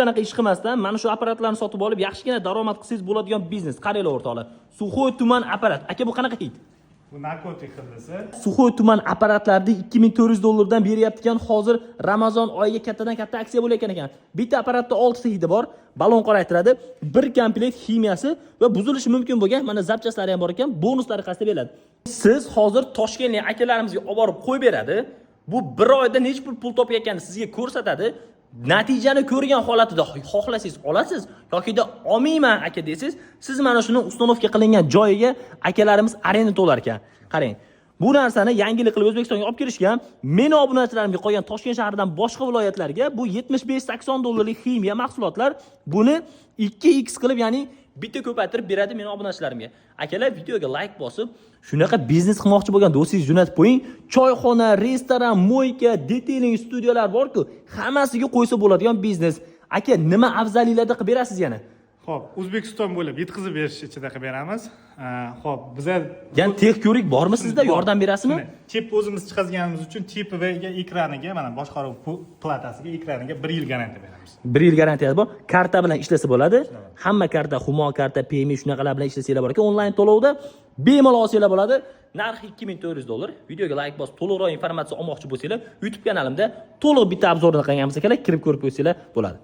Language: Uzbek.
qanaqa ish qilmasdan mana shu apparatlarni sotib olib yaxshigina daromad qilsangiz bo'ladigan biznes. Qaranglar o'rtoqlar. Suxoy tuman apparat. Aka bu qanaqa hid? Bu narkotik hidlisi. Suxoy tuman apparatlarni $2400 dan beryapti ekan. Hozir Ramazon oyiga kattadan katta aksiya bo'layotgan ekan. Bitta apparatda 6 ta hidi bor, balon qoraytiradi, bir komplekt ximiyasi va buzilishi mumkin bo'lgan mana zapchastlari ham bor ekan, bonus tariqasida beriladi. Siz hozir Toshkentlik akalarimizga olib borib qo'yib beradi. Bu bir oyda necha pul topayotganini sizga ko'rsatadi. Natijani ko'rgan holatida xohlasangiz olasiz yoki olmayman aka desiz, siz mana shuni ustanovka qilingan joyiga akalarimiz arenda to'lar ekan. Qarang. Bu narsani yangilik qilib O'zbekistonga olib kirishgan. Meni obunachilarimga qolgan Toshkent shahridan boshqa viloyatlarga bu $75-80 ximiya mahsulotlar buni 2x qilib, ya'ni bitta ko'paytirib beradi meni obunachilarimga. Akalar, videoga like bosib, shunaqa biznes qilmoqchi bo'lgan do'stingiz jo'natib qo'ying. Choyxona, restoran, mo'yka, detailing studiyalar bor-ku, hammasiga qo'ysa bo'ladigan biznes. Aka, nima afzalliklarda qilib berasiz yana? Xo'p, O'zbekiston bo'ylab yetkazib berish ichida qilib beramiz. Xo'p, bizlar Ya'ni texnik bormi sizda, yordam berasizmi? Chip o'zimiz chiqazganimiz uchun chip va ekraniga, mana boshqaruv platasiga, ekraniga 1 yil garantiya beramiz. 1 yil garantiyasi bor. Karta bilan ishlasa bo'ladi. Hamma karta, Humo karta, PMI shunaqalar bilan ishlasanglar bor ekan, onlayn to'lovda bemalol olsanglar bo'ladi. Narxi $2400. Videoga like bosib, to'liqroq informatsiya olmoqchi bo'lsanglar, YouTube kanalimda to'liq bitta obzorni qilganmiz akalar, kirib ko'rib qo'ysanglar bo'ladi.